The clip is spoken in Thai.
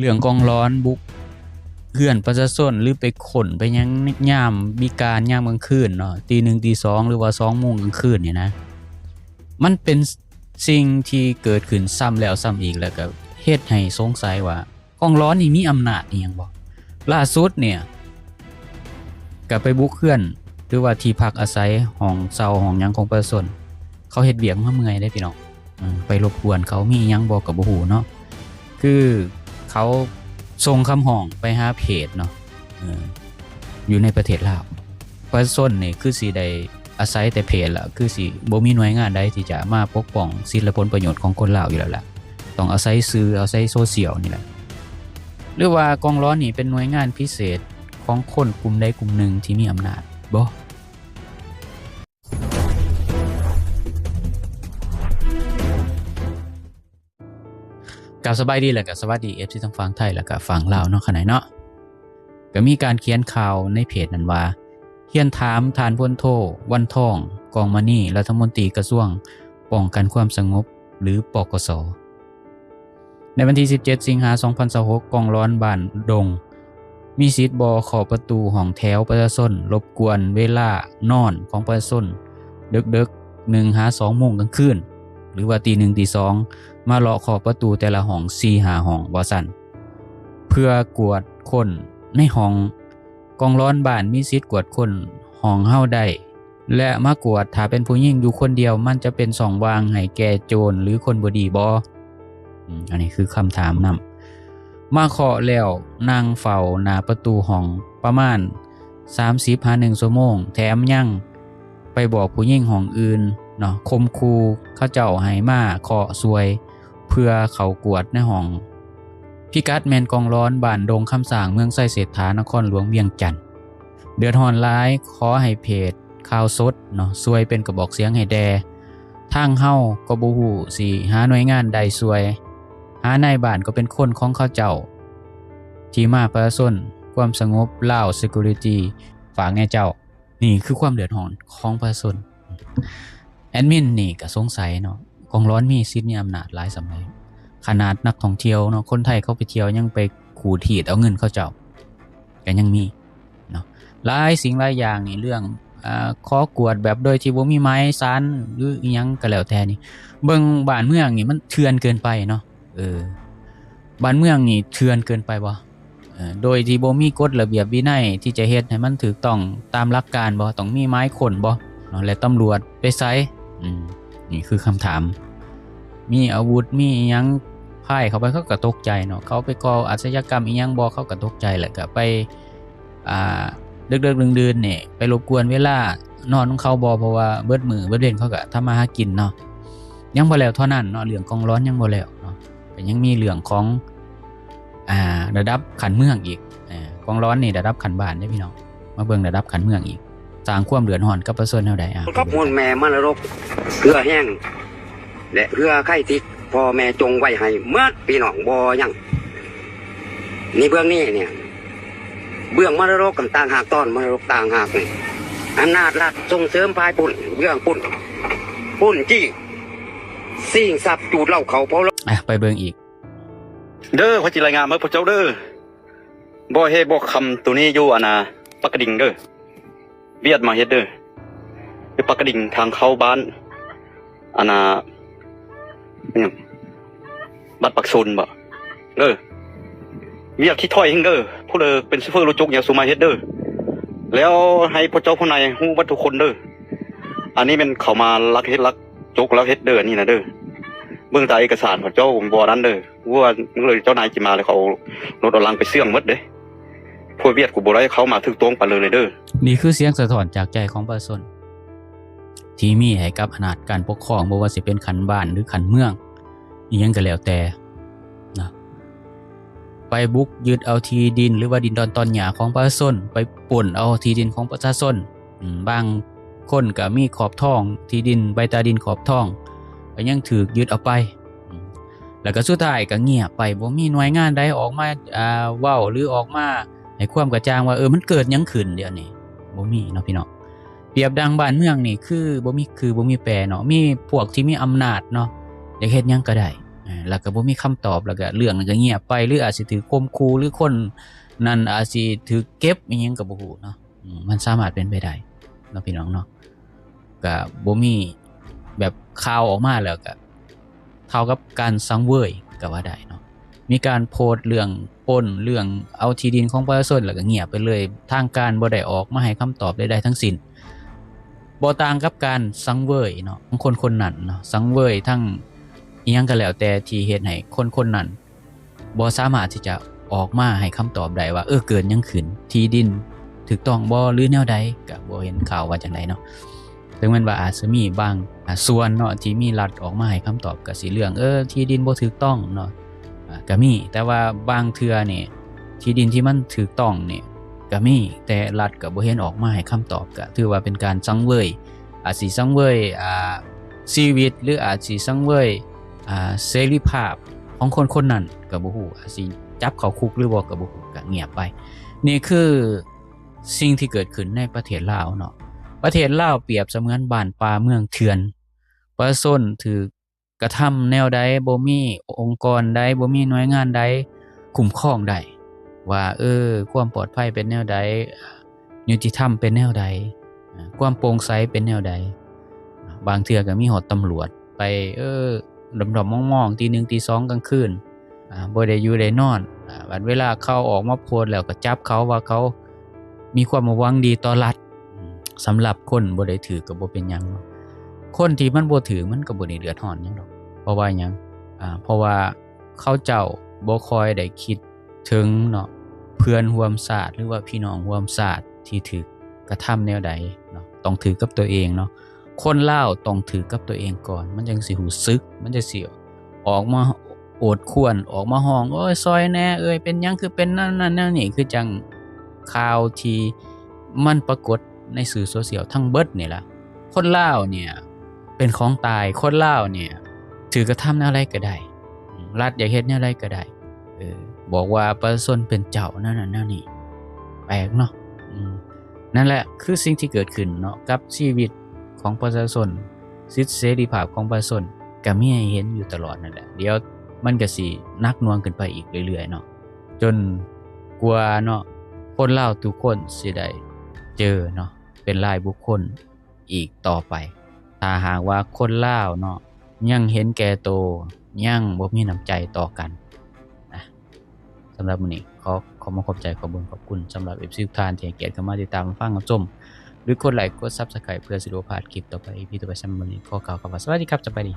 เรื่องกองร้อนบุกเพื่อนประชาชนหรือไปขนไปยังยามมีการยามกลางคืนเนาะตี 1 ตี 2หรือว่า2 โมงกลางคืนเนี่ยนะมันเป็นสิ่งที่เกิดขึ้นซ้ำแล้วซ้ำอีกแล้วก็เฮ็ดให้สงสัยว่ากองร้อนนี่มีอำนาจอีหยังบ่ล่าสุดเนี่ยก็ไปบุกเพื่อนหรือว่าที่พักอาศัยห้องเช่าห้องหยังของประชาชนเขาเฮ็ดเวียกมาเมื่อยได้พี่น้องไปรบกวนเขามีหยังบ่ก็บ่ฮู้เนาะคือเขาส่งคำห้องไปหาเพจเนาะอยู่ในประเทศลาวประชาชนนี่คือสิได้อาศัยแต่เพจล่ะคือสิบ่มีหน่วยงานใดที่จะมาปกป้องสิทธิและผลประโยชน์ของคนลาวอยู่แล้วล่ะต้องอาศัยสื่ออาศัยโซเชียลนี่แหละหรือว่ากองร้อนนี่เป็นหน่วยงานพิเศษของคนกลุ่มใดกลุ่มหนึ่งที่มีอำนาจบ่กับสบายดีแหละกับสวัสดี FC ทั้งฝั่งไทยแล้วก็ฝั่งลาวเนาะขนาดเนาะก็มีการเขียนข่าวในเพจนั้นว่าเขียนถามทานพลโทวันทองกองมณีรัฐมนตรีกระทรวงป้องกันความสงบหรือปกส.ในวันที่17 สิงหาคม 2026กองร้อนบ้านดงมีสิทธิ์บ่เข้าประตูห้องแถวประชาชนรบกวนเวลานอนของประชาชนดึกๆ1 หา 2 โมงกลางคืนหรือว่าตี 1 ตี 2มาเลาะขอประตูแต่ละห้อง 4-5 ห้องว่าซั่นเพื่อกวดคนในห้องกองร้อนบ้านมีสิทธิ์กวดคนห้องเฮาได้และมากวดถ้าเป็นผู้หญิงอยู่คนเดียวมันจะเป็นช่องว่างให้แก่โจรหรือคนบ่ดีบ่อันนี้คือคำถามนำมาเคาะแล้วนั่งเฝ้าหน้าประตูห้องประมาณ30-1 ชั่วโมงแถมยังไปบอกผู้หญิงห้องอื่นเนาะคมคูเขาเจ้าให้มาเคาะซวยเพื่อเขากวดในห้องพิกัดแมนกองร้อนบ้านดงคำสร้างเมืองไส้เศรษฐานครหลวงเวียงจันทน์เดือดร้อนร้ายขอให้เพจข่าวสดเนาะซวยเป็นกระบอกเสียงให้แดทางเฮาก็บ่ฮู้สิหาหน่วยงานใดซวยหานายบ้านก็เป็นคนของเขาเจ้าที่มาประชาชนความสงบลาว Security ฝากแน่เจ้านี่คือความเดือดร้อนของประชาชนแอดมินนี่ก็สงสัยเนาะกองร้อนมีสิทธิ์มีอำนาจหลายสำหรับขนาดนักท่องเที่ยวเนาะคนไทยเขาไปเที่ยวยังไปขู่ถีบเอาเงินเขาเจ้าก็ยังมีเนาะหลายสิ่งหลายอย่างนี่เรื่องขอกวดแบบโดยที่บ่มีไม้ซันหรืออีหยังก็แล้วแต่นี่เบิ่งบ้านเมืองนี่มันเถื่อนเกินไปเนาะบ้านเมืองนี่เถื่อนเกินไปบ่โดยที่บ่มีกฎระเบียบวินัยที่จะเฮ็ดให้มันถูกต้องตามหลักการบ่ต้องมีไม้ค้นบ่เนาะและตำรวจไปไสนี่คือคำถามมีอาวุธมีอีหยังพ่ายเข้าไปเขาก็ตกใจเนาะเขาไปก่ออาชญากรรมอีหยังบ่เขาก็ตกใจแหละก็ไปดึกๆดื่นๆนี่ไปรบกวนเวลานอนของเขาบ่เพราะว่าเบิดมื้อเบิดเว้นเขาก็ทำมาหากินเนาะยังบ่แล้วเท่านั้นเนาะเรื่องกองร้อนยังบ่แล้วเนาะก็ยังมีเรื่องของระดับขันเมืองอีกกองร้อนนี่ระดับขันบ้านเด้พี่น้องมาเบิ่งระดับขันเมืองอีกสร้างความเดือดร้อนกับประชาชนเฮาได้กับมวลแม่มันรกเรือแห้งและเรือไข่ทิกพ่อแม่จงไว้ให้เมื่อพี่น้องบ่ยังนี่เบื้องนี้เนี่ยเบื้องมรดกกับต่างหากตอนมรดกต่างหากนี่อำนาจรัฐส่งเสริมพายปุ่นเรื่องปุ่นจี้สิ่งสับจูดเล่าเขาเพราะไปเบิ่งอีกเด้อขอจิรายงานมาพระเจ้าเด้อบ่เฮ็ดบ่คำตัวนี้อยู่ปักกระดิ่งเด้อเวียดมาเฮ็ดเด้อคือปักกระดิ่งทางเข้าบ้านบัดปักซุนบ่เด้อเวียดที่ถ้อยเฮงเด้อผู้เด้อเป็นซูเปอร์โลจกอย่างสุมาเฮ็ดเด้อแล้วให้พระเจ้าผู้นายฮู้ว่าทุกคนเด้ออันนี้เป็นเขามาลักเฮ็ดลักจกแล้วเฮ็ดเด้อนี่นะเด้อเบื้องใต้เอกสารพระเจ้าบ่นั้นเด้อว่าเลยเจ้านายจิมาเลยเขารถเอาลังไปเสื่องหมดเด้พวกเวียดกูบ่ได้เข้ามาถึกตรงไปเลยเด้อนี่คือเสียงสะท้อนจากใจของประชาชนที่มีให้กับอำนาจการปกครองบ่ว่าสิเป็นขันบ้านหรือขันเมืองอีหยังก็แล้วแต่นะไปบุกยึดเอาที่ดินหรือว่าดินดอนตอนหญ้าของประชาชนไปป่นเอาที่ดินของประชาชนบางคนก็มีขอบท้องที่ดินใบตาดินขอบท้องก็ยังถูกยึดเอาไปแล้วก็สุดท้ายก็เงียบไปบ่มีหน่วยงานใดออกมาเว้าหรือออกมาให้ความกระจ่างว่ามันเกิดหยังขึ้นเดี๋ยวนี้บ่มีเนาะพี่น้องเปรียบดังบ้านเมืองนี่คือบ่มีแปรเนาะมีพวกที่มีอำนาจเนาะอยากเฮ็ดหยังก็ได้ แล้วก็บ่มีคำตอบแล้วก็เรื่องนั้นก็เงียบไปหรืออาจสิถูกข่มขู่หรือคนนั้นอาจสิถูกเก็บอิหยังก็บ่ฮู้เนาะมันสามารถเป็นไปได้เนาะพี่น้องเนาะก็บ่มีแบบข่าวออกมาแล้วก็เท่ากับการสังเวยก็ว่าได้เนาะมีการโพสต์เรื่องปล้นเรื่องเอาที่ดินของประชาชนแล้วก็เงียบไปเลยทางการบ่ได้ออกมาให้คำตอบใดๆทั้งสิ้นบ่ต่างกับการสังเวยเนาะของคนๆนั้นเนาะสังเวยทั้งอิหยังก็แล้วแต่ที่เฮ็ดให้คนๆนั้นบ่สามารถที่จะออกมาให้คำตอบได้ว่าเกิดหยังขึ้นที่ดินถูกต้องบ่หรือแนวใดก็บ่เห็นข่าวว่าจังไดเนาะถึงแม้ว่าอาจจะมีบางส่วนเนาะที่มีรัฐออกมาให้คำตอบก็สิเรื่องที่ดินบ่ถูกต้องเนาะก็มีแต่ว่าบางเทื่อนี่ที่ดินที่มันถูกต้องนี่ก็มีแต่รัฐก็บ่เห็นออกมาให้คำตอบก็ถือว่าเป็นการสังเวยอาจสิสังเวยชีวิตหรืออาจสิสังเวยเสรีภาพของคนๆนั้นก็บ่ฮู้อาจสิจับเข้าคุกหรือบ่ก็บ่ฮู้ก็เงียบไปนี่คือสิ่งที่เกิดขึ้นในประเทศลาวเนาะประเทศลาวเปรียบเสมือนบ้านป่าเมืองเถื่อนประชาชนถูกกระทำแนวใดบ่มีองค์กรใดบ่มีหน่วยงานใดคุ้มครองได้ว่าความปลอดภัยเป็นแนวใดยุติธรรมเป็นแนวใดความโปร่งใสเป็นแนวใดบางเทื่อก็มีฮอดตำรวจไปดำๆมองๆตี 1 ตี 2กลางคืนบ่ได้อยู่ได้นอนบัดเวลาเขาออกมาโพสต์แล้วก็จับเขาว่าเขามีความหวังดีต่อรัฐสำหรับคนบ่ได้ถือก็บ่เป็นหยังคนที่มันบ่ถือมันก็บ่ได้เดือดร้อนหยังดอกเพราะว่าหยังเพราะว่าเขาเจ้าบ่ค่อยได้คิดถึงเนาะเพื่อนร่วมชาติหรือว่าพี่น้องร่วมชาติที่ถูกกระทำแนวใดเนาะต้องถือกับตัวเองเนาะคนลาวต้องถือกับตัวเองก่อนมันจังสิรู้สึกมันจะสิออกมาโอดครวญออกมาฮ้องโอ้ยซอยแหน่เป็นหยังคือเป็นนั่นๆนี่คือจังข่าวที่มันปรากฏในสื่อโซเชียลทั้งเบิดนี่ล่ะคนลาวเนี่ยเป็นของตายคนลาวเนี่ยถือกระทำอะไรก็ได้รัฐอยากเฮ็ดแนวใดก็ได้บอกว่าประชาชนเป็นเจ้านั่นน่ะนั่นนี่แปลกเนาะนั่นแหละคือสิ่งที่เกิดขึ้นเนาะกับชีวิตของประชาชนสิทธิเสรีภาพของประชาชนก็มีให้เห็นอยู่ตลอดนั่นแหละเดี๋ยวมันก็สิหนักหน่วงขึ้นไปอีกเรื่อยๆเนาะจนกว่าเนาะคนลาวทุกคนสิได้เจอเนาะเป็นรายบุคคลอีกต่อไปถ้าหากว่าคนลาวเนาะยังเห็นแก่ตัวยังบ่มีน้ำใจต่อกันนะสำหรับมื้อนี้ขอมาขอบใจขอบคุณสำหรับ FC ทุกท่านที่ให้เกียรติเข้ามาติดตามฟังรับชมหรือกดไลค์กด Subscribe เพื่อสิบ่พลาดคลิปต่อไป EP ต่อไปสำหรับมื้อนี้ขอกล่าวคำว่าสวัสดีครับสบายดี